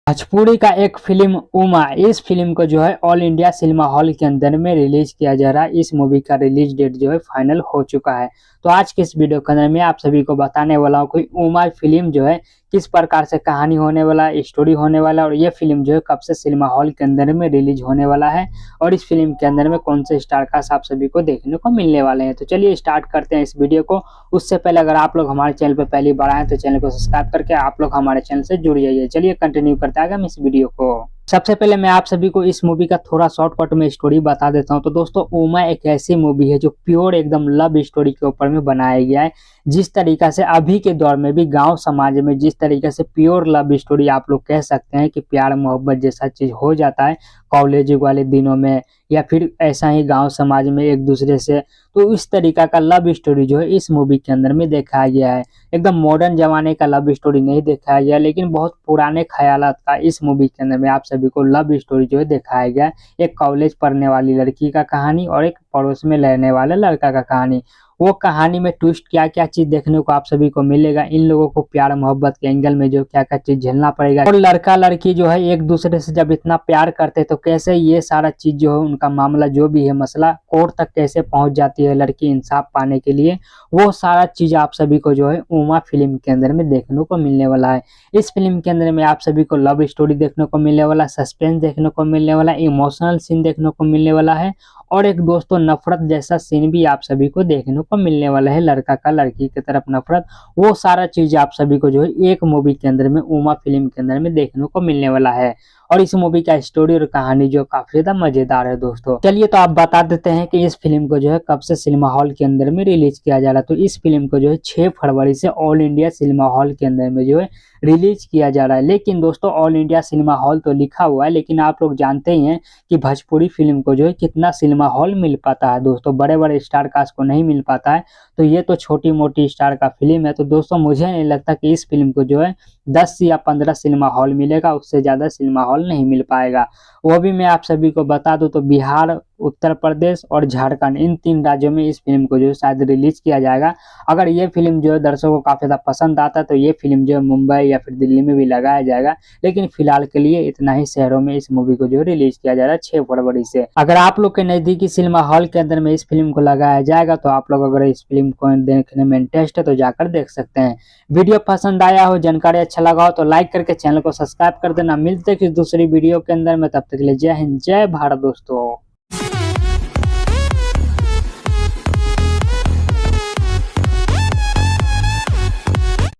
भोजपुरी का एक फिल्म उमा, इस फिल्म को जो है ऑल इंडिया सिनेमा हॉल के अंदर में रिलीज किया जा रहा है। इस मूवी का रिलीज डेट जो है फाइनल हो चुका है। तो आज के इस वीडियो के अंदर में आप सभी को बताने वाला हूँ कि उमा फिल्म जो है किस प्रकार से कहानी होने वाला, स्टोरी होने वाला, और ये फिल्म जो है कब से सिनेमा हॉल के अंदर में रिलीज होने वाला है, और इस फिल्म के अंदर में कौन से स्टार कास्ट आप सभी को देखने को मिलने वाले हैं। तो चलिए स्टार्ट करते हैं इस वीडियो को। उससे पहले अगर आप लोग हमारे चैनल पर पहली बार आए तो चैनल को सब्सक्राइब करके आप लोग हमारे चैनल से जुड़ जाइए। चलिए कंटिन्यू करते हैं हम इस वीडियो को। सबसे पहले मैं आप सभी को इस मूवी का थोड़ा शॉर्टकट में स्टोरी बता देता हूं। तो दोस्तों, उमा एक ऐसी मूवी है जो प्योर एकदम लव स्टोरी के ऊपर में बनाया गया है। जिस तरीका से अभी के दौर में भी गांव समाज में जिस तरीके से प्योर लव स्टोरी आप लोग कह सकते हैं कि प्यार मोहब्बत जैसा चीज हो जाता है कॉलेज वाले दिनों में, या फिर ऐसा ही गांव समाज में एक दूसरे से, तो इस तरीका का लव स्टोरी जो है इस मूवी के अंदर में दिखाया गया है। एकदम मॉडर्न जमाने का लव स्टोरी नहीं दिखाया गया, लेकिन बहुत पुराने ख्यालात का इस मूवी के अंदर में आप सभी को लव स्टोरी जो है दिखाया गया है। एक कॉलेज पढ़ने वाली लड़की का कहानी और एक पड़ोस में रहने वाले लड़का का कहानी। वो कहानी में ट्विस्ट क्या क्या चीज देखने को आप सभी को मिलेगा, इन लोगों को प्यार मोहब्बत के एंगल में जो क्या क्या चीज झेलना पड़ेगा, और लड़का लड़की जो है एक दूसरे से जब इतना प्यार करते तो कैसे ये सारा चीज जो है उनका मामला जो भी है मसला कोर्ट तक कैसे पहुंच जाती है लड़की इंसाफ पाने के लिए, वो सारा चीज आप सभी को जो है उमा फिल्म के अंदर में देखने को मिलने वाला है। इस फिल्म के अंदर में आप सभी को लव स्टोरी देखने को मिलने वाला, सस्पेंस देखने को मिलने वाला, इमोशनल सीन देखने को मिलने वाला है, और एक दोस्तों नफरत जैसा सीन भी आप सभी को देखने को मिलने वाला है। लड़का का लड़की की तरफ नफरत, वो सारा चीज आप सभी को जो है एक मूवी के अंदर में उमा फिल्म के अंदर में देखने को मिलने वाला है। और इस मूवी का स्टोरी और कहानी जो काफी ज्यादा मजेदार है दोस्तों। चलिए तो आप बता देते हैं कि इस फिल्म को जो है कब से सिनेमा हॉल के अंदर में रिलीज किया जा रहा है। तो इस फिल्म को जो है 6 फरवरी से ऑल इंडिया सिनेमा हॉल के अंदर में जो है रिलीज किया जा रहा है। लेकिन दोस्तों, ऑल इंडिया सिनेमा हॉल तो लिखा हुआ है, लेकिन आप लोग जानते ही हैं कि भोजपुरी फिल्म को जो है कितना सिनेमा हॉल मिल पाता है दोस्तों, बड़े बड़े स्टार कास्ट को नहीं मिल पाता है। तो ये तो छोटी मोटी स्टार का फिल्म है। तो दोस्तों, मुझे नहीं लगता कि इस फिल्म को जो है 10 या 15 सिनेमा हॉल मिलेगा, उससे ज्यादा सिनेमा हॉल नहीं मिल पाएगा। वो भी मैं आप सभी को बता दूं तो बिहार, उत्तर प्रदेश और झारखंड, इन 3 राज्यों में इस फिल्म को जो है शायद रिलीज किया जाएगा। अगर ये फिल्म जो है दर्शकों को काफी ज्यादा पसंद आता है तो ये फिल्म जो है मुंबई या फिर दिल्ली में भी लगाया जाएगा। लेकिन फिलहाल के लिए इतना ही शहरों में इस मूवी को जो है रिलीज किया जा रहा है 6 फरवरी से। अगर आप लोग के नजदीकी सिनेमा हॉल के अंदर में इस फिल्म को लगाया जाएगा तो आप लोग अगर इस फिल्म को देखने में इंटरेस्ट है तो जाकर देख सकते हैं। वीडियो पसंद आया हो, जानकारी अच्छा लगा हो तो लाइक करके चैनल को सब्सक्राइब कर देना। मिलते हैं किसी दूसरी वीडियो के अंदर में, तब तक के लिए जय हिंद जय भारत दोस्तों।